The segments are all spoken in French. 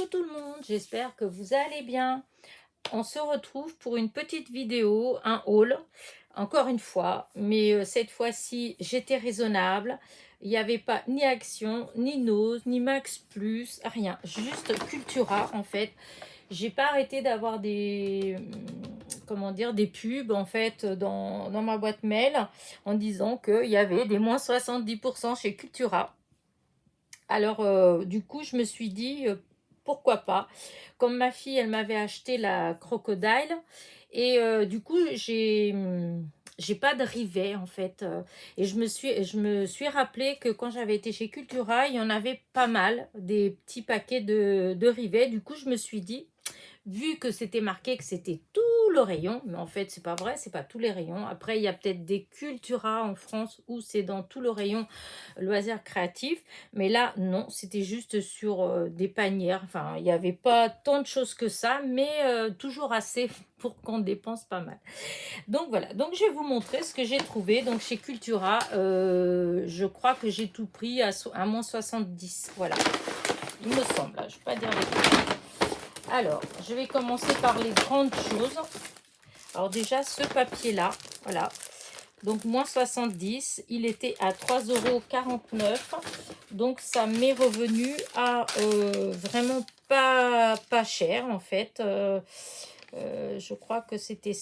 Bonjour tout le monde, j'espère que vous allez bien. On se retrouve pour une petite vidéo, un haul, encore une fois, mais cette fois-ci j'étais raisonnable. Il n'y avait pas ni Action, ni Nose, ni Max Plus, rien, juste Cultura en fait. J'ai pas arrêté d'avoir des, comment dire, des pubs en fait dans ma boîte mail en disant qu'il y avait des moins 70% chez Cultura. Alors, du coup, je me suis dit, pourquoi pas. Comme ma fille, elle m'avait acheté la Crocodile. Et du coup, j'ai pas de rivet, en fait. Et je me suis rappelé que quand j'avais été chez Cultura, il y en avait pas mal, des petits paquets de rivets. Du coup, je me suis dit, vu que c'était marqué que c'était tout le rayon, mais en fait c'est pas vrai, c'est pas tous les rayons. Après il y a peut-être des Cultura en France où c'est dans tout le rayon loisirs créatifs, mais là non, c'était juste sur des panières. Enfin il n'y avait pas tant de choses que ça, mais toujours assez pour qu'on dépense pas mal. Donc voilà, donc je vais vous montrer ce que j'ai trouvé. Donc chez Cultura, je crois que j'ai tout pris à moins 70, voilà, il me semble, je ne vais pas dire des bêtises. Alors, je vais commencer par les grandes choses. Alors déjà, ce papier-là, voilà. Donc, moins 70, il était à 3,49 €. Donc, ça m'est revenu à vraiment pas cher, en fait. Je crois que c'était...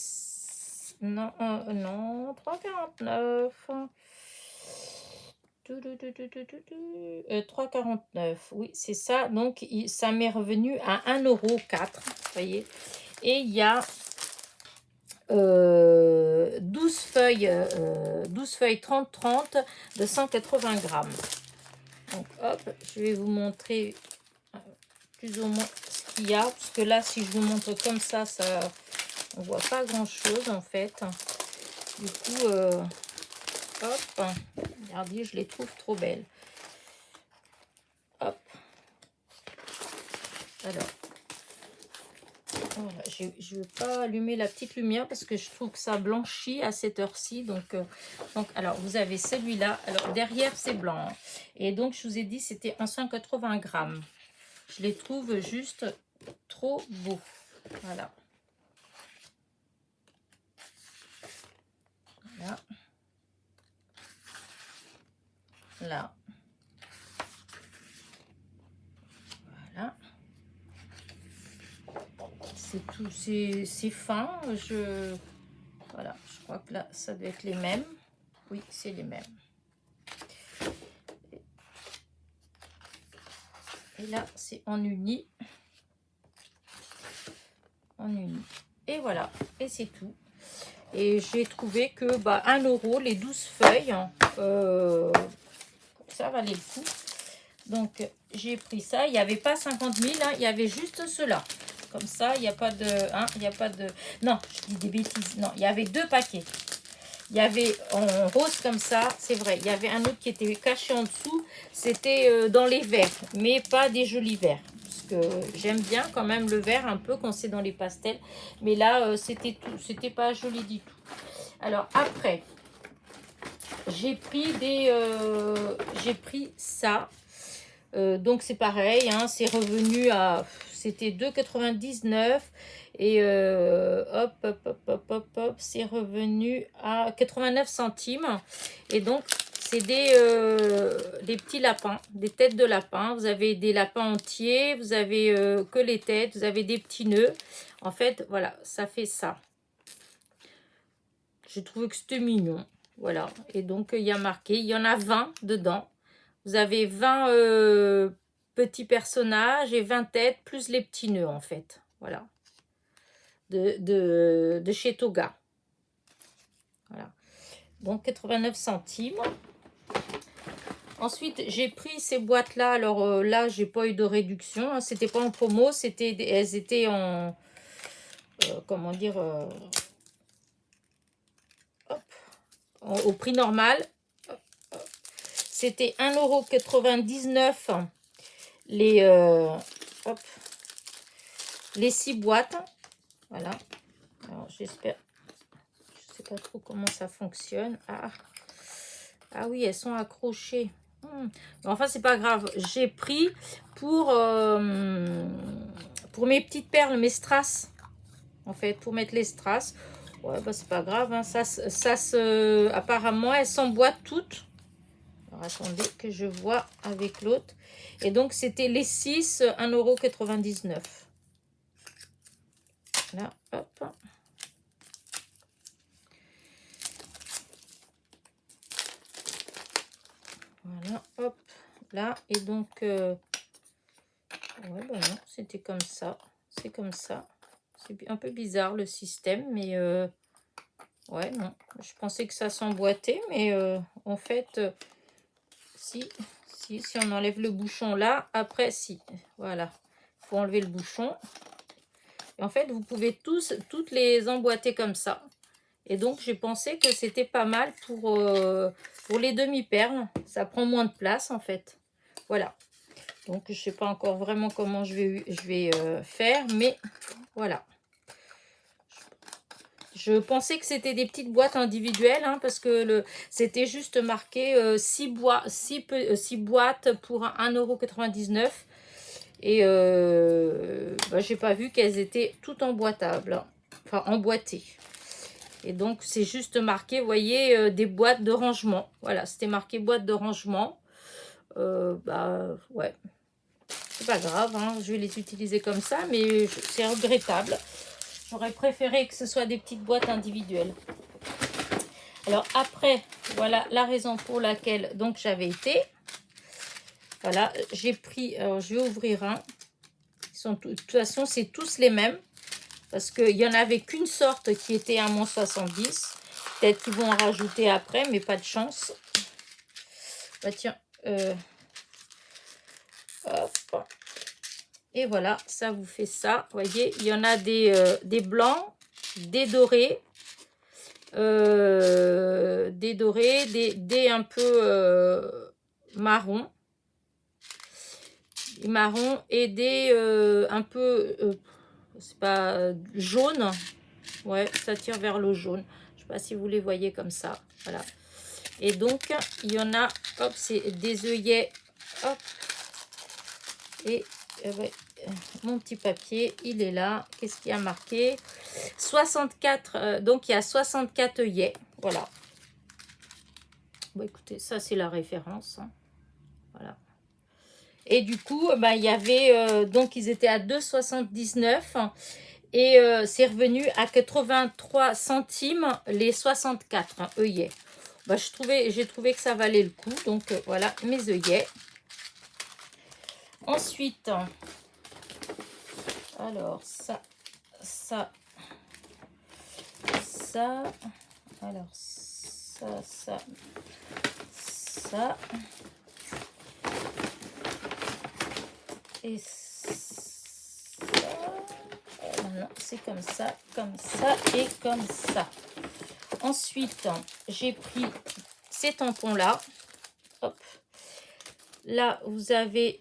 Non, non, 3,49 €. 3,49, oui, c'est ça. Donc, ça m'est revenu à 1,04 €, vous voyez. Et il y a 12 feuilles 30-30 de 180 grammes. Donc, hop, je vais vous montrer plus ou moins ce qu'il y a. Parce que là, si je vous montre comme ça, on voit pas grand-chose, en fait. Du coup, hop, regardez, je les trouve trop belles. Hop. Alors, voilà, je ne veux pas allumer la petite lumière parce que je trouve que ça blanchit à cette heure-ci. Donc, alors, vous avez celui-là. Alors, derrière, c'est blanc. Et donc, je vous ai dit, c'était en 180 grammes. Je les trouve juste trop beaux. Voilà. Là. Là. Voilà. C'est tout, c'est fin. Voilà, je crois que là, ça doit être les mêmes. Oui, c'est les mêmes. Et là, c'est en uni. En uni. Et voilà, et c'est tout. Et j'ai trouvé que 1 € les 12 feuilles, ça valait le coup. Donc j'ai pris ça. Il n'y avait pas 50 000, hein, il y avait juste cela. Comme ça, il n'y a pas de... Hein, il n'y a pas de... Non, je dis des bêtises. Non, il y avait 2 paquets. Il y avait en rose comme ça, c'est vrai. Il y avait un autre qui était caché en dessous. C'était dans les verts, mais pas des jolis verts. Parce que j'aime bien quand même le vert un peu quand c'est dans les pastels. Mais là, c'était pas joli du tout. Alors après, j'ai pris ça. Donc c'est pareil, hein, c'est revenu à... C'était 2,99 € et hop, hop, hop, hop, hop, hop, c'est revenu à 89 centimes. Et donc, c'est des petits lapins, des têtes de lapin. Vous avez des lapins entiers, vous avez que les têtes, vous avez des petits nœuds. En fait, voilà, ça fait ça. J'ai trouvé que c'était mignon. Voilà, et donc il y a marqué, il y en a 20 dedans. Vous avez 20 petits personnages et 20 têtes, plus les petits nœuds, en fait. Voilà. De chez Toga. Voilà. Donc, 89 centimes. Ensuite, j'ai pris ces boîtes-là. Alors là, j'ai pas eu de réduction. Hein. C'était pas en promo. Elles étaient en... comment dire hop, au prix normal. C'était 1,99 € hop, les 6 boîtes. Voilà. Alors, j'espère. Je sais pas trop comment ça fonctionne. Ah oui, elles sont accrochées. Mais enfin, c'est pas grave. J'ai pris pour pour mes petites perles, mes strass. En fait, pour mettre les strass. Ouais, bah c'est pas grave. Hein. Apparemment, elles s'emboîtent toutes. Alors, attendez que je vois avec l'autre. Et donc, c'était les 6, 1,99 €. Là, hop. Voilà, hop. Là, et donc... ouais, bah non, c'était comme ça. C'est comme ça. C'est un peu bizarre, le système, mais... ouais, non. Je pensais que ça s'emboîtait, mais en fait... si on enlève le bouchon là, après, si. Voilà. Il faut enlever le bouchon. Et en fait, vous pouvez toutes les emboîter comme ça. Et donc, j'ai pensé que c'était pas mal pour les demi-perles. Ça prend moins de place, en fait. Voilà. Donc, je sais pas encore vraiment comment je vais faire, mais voilà. Je pensais que c'était des petites boîtes individuelles, hein, parce que c'était juste marqué 6 boîtes pour 1,99 €. Et bah, j'ai pas vu qu'elles étaient toutes emboîtables, hein. Enfin emboîtées. Et donc c'est juste marqué, vous voyez, des boîtes de rangement. Voilà, c'était marqué boîte de rangement. Bah ouais, c'est pas grave, hein, je vais les utiliser comme ça, mais c'est regrettable. J'aurais préféré que ce soit des petites boîtes individuelles. Alors après, voilà la raison pour laquelle donc j'avais été. Voilà, j'ai pris, alors je vais ouvrir un. De toute façon, c'est tous les mêmes. Parce qu'il n'y en avait qu'une sorte qui était à moins 70. Peut-être qu'ils vont en rajouter après, mais pas de chance. Bah tiens. Hop. Et voilà, ça vous fait ça. Vous voyez, il y en a des blancs, des dorés. Des un peu marron. Marron et des un peu... c'est pas jaune. Ouais, ça tire vers le jaune. Je sais pas si vous les voyez comme ça. Voilà. Et donc, il y en a, hop, c'est des œillets. Hop. Et ouais, mon petit papier, il est là. Qu'est-ce qu'il y a marqué? 64, donc il y a 64 œillets. Voilà. Bon, écoutez, ça c'est la référence. Hein. Voilà. Et du coup, bah, il y avait, donc ils étaient à 2,79 €. Et c'est revenu à 83 centimes les 64 œillets. Bah, j'ai trouvé que ça valait le coup. Donc voilà mes œillets. Ensuite, alors ça, alors ça. Et ça. Non, c'est comme ça et comme ça. Ensuite, j'ai pris ces tampons-là. Hop. Là, vous avez...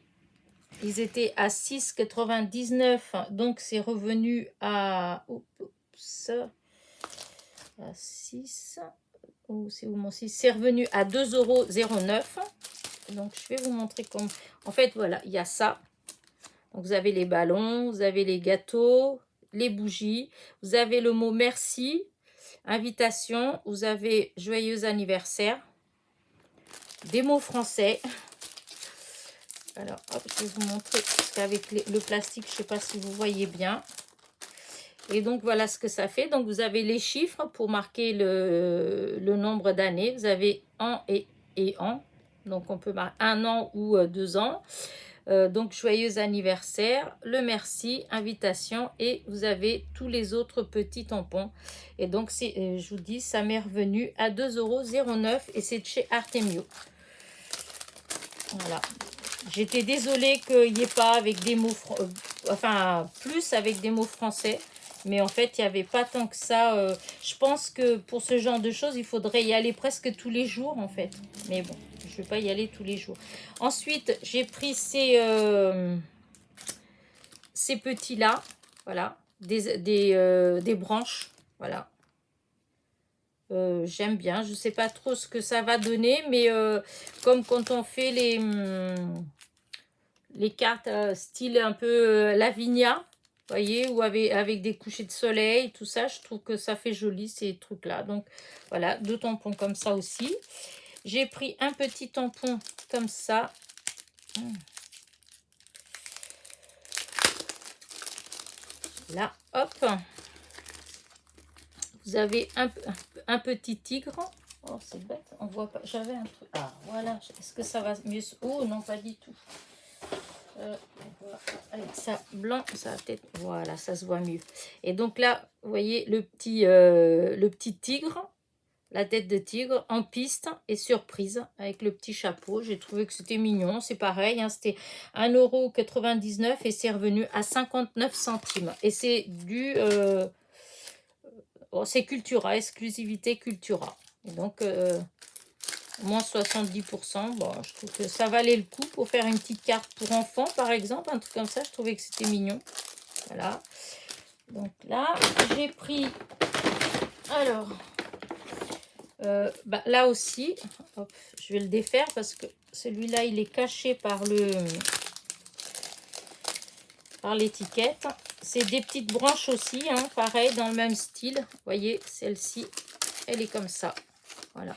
Ils étaient à 6,99 €. Donc, c'est revenu à... Oups, à 6. Oh, c'est où mon 6? C'est revenu à 2,09 €. Donc, je vais vous montrer comment... En fait, voilà, il y a ça. Donc, vous avez les ballons, vous avez les gâteaux, les bougies. Vous avez le mot merci, invitation. Vous avez joyeux anniversaire. Des mots français. Alors, hop, je vais vous montrer, parce qu'avec le plastique, je ne sais pas si vous voyez bien. Et donc, voilà ce que ça fait. Donc, vous avez les chiffres pour marquer le nombre d'années. Vous avez an et an. Donc, on peut marquer 1 an ou 2 ans. Donc, joyeux anniversaire, le merci, invitation. Et vous avez tous les autres petits tampons. Et donc, je vous dis, ça m'est revenu à 2,09 € et c'est de chez Artemio. Voilà. J'étais désolée qu'il n'y ait pas avec des mots, enfin plus avec des mots français, mais en fait il n'y avait pas tant que ça. Je pense que pour ce genre de choses, il faudrait y aller presque tous les jours en fait. Mais bon, je ne vais pas y aller tous les jours. Ensuite, j'ai pris ces petits-là, voilà, des branches, voilà. J'aime bien, je ne sais pas trop ce que ça va donner, mais comme quand on fait les cartes style un peu Lavinia, voyez, ou avec des couchers de soleil, tout ça, je trouve que ça fait joli ces trucs-là. Donc voilà, 2 tampons comme ça aussi. J'ai pris un petit tampon comme ça. Là, hop. Vous avez un petit tigre. Oh, c'est bête, on voit pas. J'avais un truc. Ah, voilà. Est-ce que ça va mieux? Oh, non, pas du tout. Avec ça blanc, ça va peut-être. Voilà, ça se voit mieux. Et donc là, vous voyez le petit tigre, la tête de tigre en piste et surprise avec le petit chapeau. J'ai trouvé que c'était mignon. C'est pareil, hein, c'était 1,99 € et c'est revenu à 59 centimes. Et c'est du. Oh, c'est Cultura, exclusivité Cultura. Et donc, moins 70%. Bon, je trouve que ça valait le coup pour faire une petite carte pour enfants, par exemple. Un truc comme ça, je trouvais que c'était mignon. Voilà. Donc là, j'ai pris... Alors, là aussi, hop, je vais le défaire parce que celui-là, il est caché par l'étiquette. C'est des petites branches aussi, hein, pareil, dans le même style. Vous voyez, celle-ci, elle est comme ça. Voilà.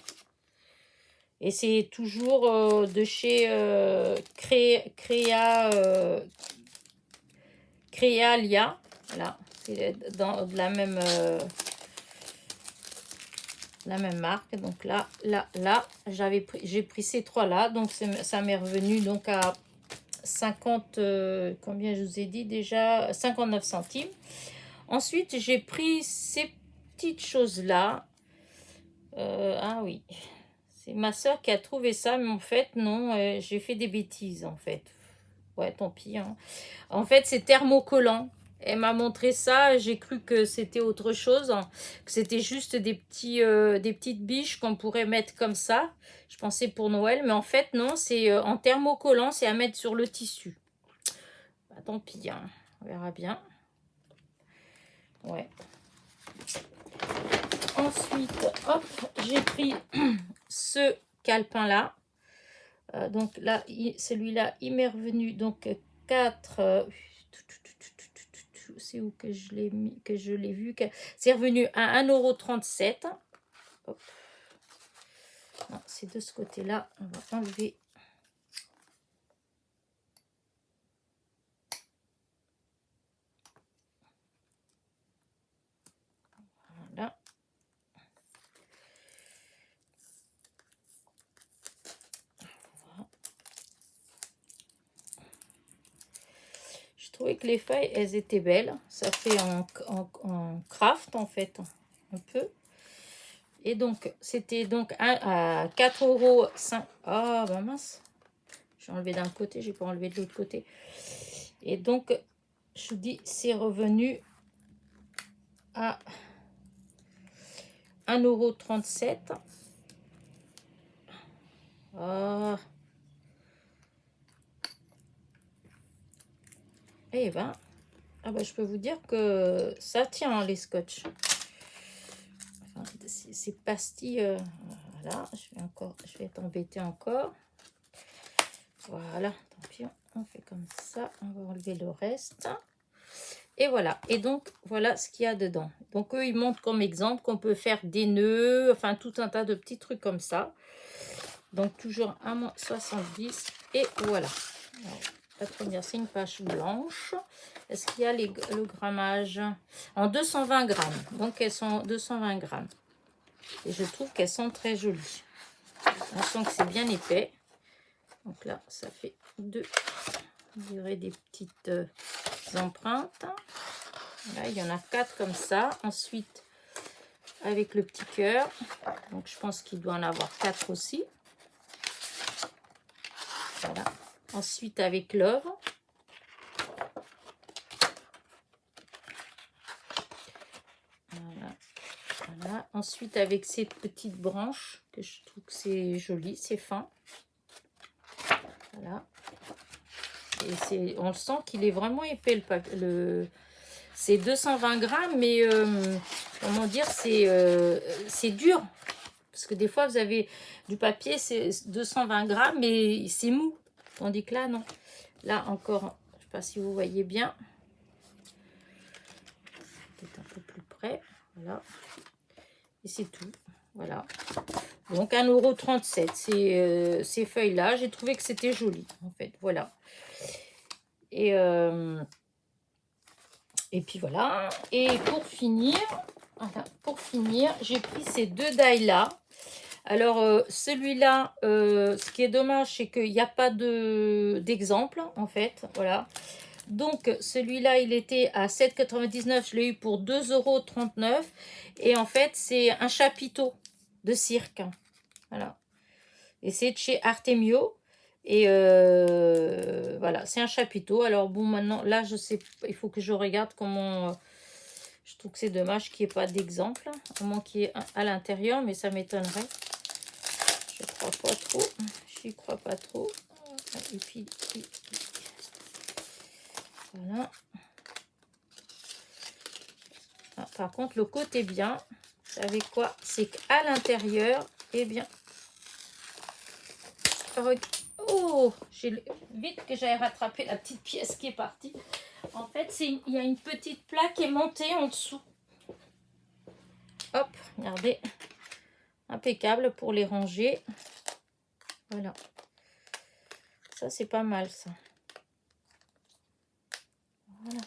Et c'est toujours de chez Créalia. Voilà, c'est dans de la même marque. Donc là, j'ai pris ces trois-là. Donc ça m'est revenu donc à 50, combien je vous ai dit déjà? 59 centimes. Ensuite, j'ai pris ces petites choses-là. Ah oui, c'est ma soeur qui a trouvé ça, mais en fait, non, j'ai fait des bêtises, en fait. Ouais, tant pis, hein. En fait, c'est thermocollant. Elle m'a montré ça, j'ai cru que c'était autre chose, hein, que c'était juste des petites biches qu'on pourrait mettre comme ça. Je pensais pour Noël, mais en fait, non, c'est en thermocollant, c'est à mettre sur le tissu. Bah, tant pis, hein, on verra bien. Ouais. Ensuite, hop, j'ai pris ce calepin-là. Donc là, celui-là, il m'est revenu donc 4... c'est où que je l'ai mis, que je l'ai vu, c'est revenu à 1,37 €. Non, c'est de ce côté-là. On va enlever. Voilà. Je trouvais que les feuilles, elles étaient belles. Ça fait en craft, en fait, un peu. Et donc, c'était donc à 4,5 €. Ah, bah mince. J'ai enlevé d'un côté, j'ai pas enlevé de l'autre côté. Et donc, je vous dis, c'est revenu à 1,37 €. Ah. Eh ben, je peux vous dire que ça tient, hein, les scotch. Enfin, ces pastilles, voilà, je vais être embêtée encore. Voilà, tant pis, on fait comme ça. On va enlever le reste. Et voilà. Et donc, voilà ce qu'il y a dedans. Donc, eux, ils montrent comme exemple qu'on peut faire des nœuds, enfin, tout un tas de petits trucs comme ça. Donc, toujours 1,70 €. Et voilà. Alors, la première, c'est une page blanche. Est-ce qu'il y a le grammage? En 220 grammes. Donc, elles sont 220 grammes. Et je trouve qu'elles sont très jolies. On sent que c'est bien épais. Donc là, ça fait deux. On dirait des petites empreintes. Là, il y en a 4 comme ça. Ensuite, avec le petit cœur. Donc, je pense qu'il doit en avoir 4 aussi. Voilà. Ensuite, avec l'œuvre. Voilà. Voilà. Ensuite, avec ces petites branches, que je trouve que c'est joli, c'est fin. Voilà. Et on le sent qu'il est vraiment épais, c'est 220 grammes, mais comment dire, c'est dur. Parce que des fois, vous avez du papier, c'est 220 grammes, mais c'est mou. Tandis que là, non. Là, encore, je ne sais pas si vous voyez bien. près. Voilà. Et c'est tout. Voilà. Donc 1,37 €. Ces feuilles-là, j'ai trouvé que c'était joli, en fait. Voilà. Et puis voilà. Et pour finir, j'ai pris ces deux die-là. Alors, celui-là, ce qui est dommage, c'est qu'il n'y a pas d'exemple, en fait. Voilà. Donc, celui-là, il était à 7,99 €. Je l'ai eu pour 2,39 €. Et en fait, c'est un chapiteau de cirque. Voilà. Et c'est de chez Artemio. Et voilà, c'est un chapiteau. Alors bon, maintenant, là, je sais, il faut que je regarde comment... je trouve que c'est dommage qu'il n'y ait pas d'exemple, à moins qu'il y ait un à l'intérieur, mais ça m'étonnerait. Je crois pas trop. J'y crois pas trop. Et puis, voilà. Ah, par contre, le côté bien, vous savez quoi? C'est qu'à l'intérieur, eh bien... Oh, j'ai vite que j'aille rattraper la petite pièce qui est partie. En fait, il y a une petite plaque aimantée en dessous. Hop, regardez. Impeccable pour les ranger. Voilà. Ça, c'est pas mal, ça. Voilà.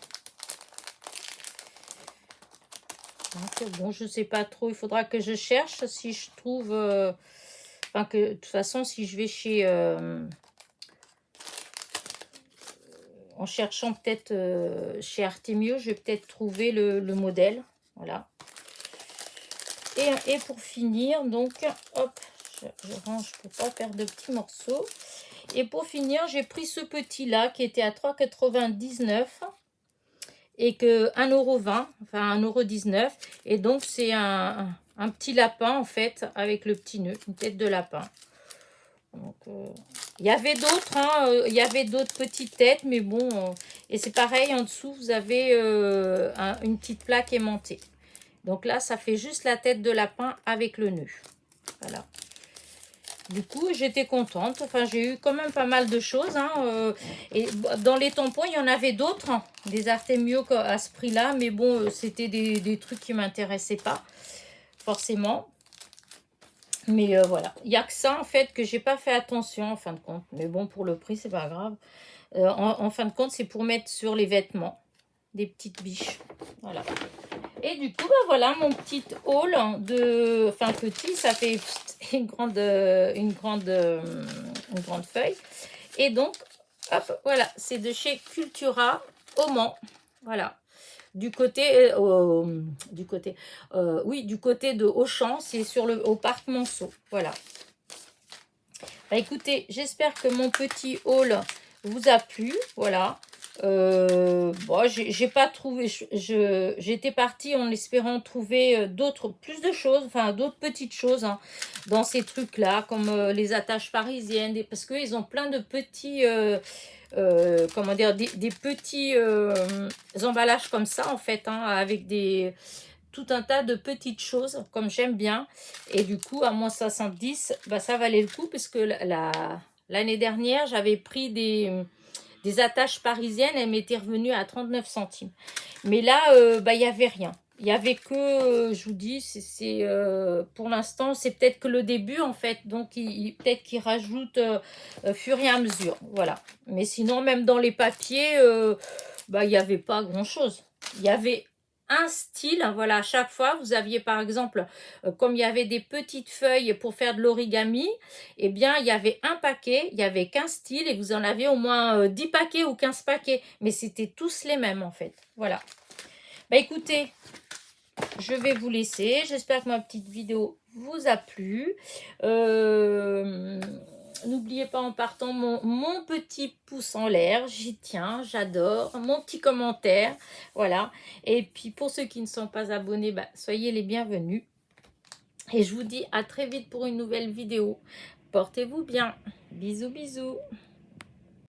Donc, bon, je sais pas trop. Il faudra que je cherche si je trouve... Enfin, que de toute façon, si je vais chez... en cherchant peut-être chez Artemio, je vais peut-être trouver le modèle. Voilà. Et pour finir, donc, hop, je range pour pas perdre de petits morceaux. Et pour finir, j'ai pris ce petit-là qui était à 3,99 € et que 1,20 €, enfin 1,19 €. Et donc, c'est un petit lapin, en fait, avec le petit nœud, une tête de lapin. Donc, il y avait d'autres, hein, il y avait d'autres petites têtes, mais bon, et c'est pareil, en dessous, vous avez une petite plaque aimantée. Donc là, ça fait juste la tête de lapin avec le nœud. Voilà. Du coup, j'étais contente. Enfin, j'ai eu quand même pas mal de choses. Hein, et dans les tampons, il y en avait d'autres, hein, des Artemio à ce prix-là. Mais bon, c'était des trucs qui ne m'intéressaient pas, forcément. Mais voilà, il n'y a que ça, en fait, que j'ai pas fait attention, en fin de compte. Mais bon, pour le prix, c'est pas grave. En fin de compte, c'est pour mettre sur les vêtements. Des petites biches. Voilà. Et du coup, bah voilà mon petit haul de... Enfin, petit, ça fait une grande feuille. Et donc, hop, voilà, c'est de chez Cultura au Mans. Voilà. Du côté, oui, du côté de Auchan, c'est au parc Monceau. Voilà. Bah écoutez, j'espère que mon petit haul vous a plu. Voilà. Bon, j'ai pas trouvé, j'étais partie en espérant trouver plus de choses, enfin d'autres petites choses, hein, dans ces trucs là, comme les attaches parisiennes, parce qu'ils ont plein de petits comment dire, des petits emballages comme ça, en fait, hein, avec tout un tas de petites choses, comme j'aime bien. Et du coup, à moins 70, bah, ça valait le coup, parce que l'année dernière, j'avais pris des attaches parisiennes, elles m'étaient revenues à 39 centimes. Mais là, bah, il n'y avait rien. Il n'y avait que, je vous dis, pour l'instant, c'est peut-être que le début, en fait. Donc, peut-être qu'ils rajoutent fur et à mesure. Voilà. Mais sinon, même dans les papiers, bah, il n'y avait pas grand-chose. Il y avait un style, voilà, à chaque fois, vous aviez par exemple, comme il y avait des petites feuilles pour faire de l'origami, eh bien, il y avait un paquet, il n'y avait qu'un style, et vous en avez au moins 10 paquets ou 15 paquets, mais c'était tous les mêmes, en fait, voilà. Bah, écoutez, je vais vous laisser, j'espère que ma petite vidéo vous a plu. N'oubliez pas en partant mon petit pouce en l'air, j'y tiens, j'adore, mon petit commentaire, voilà. Et puis pour ceux qui ne sont pas abonnés, bah, soyez les bienvenus. Et je vous dis à très vite pour une nouvelle vidéo. Portez-vous bien. Bisous, bisous.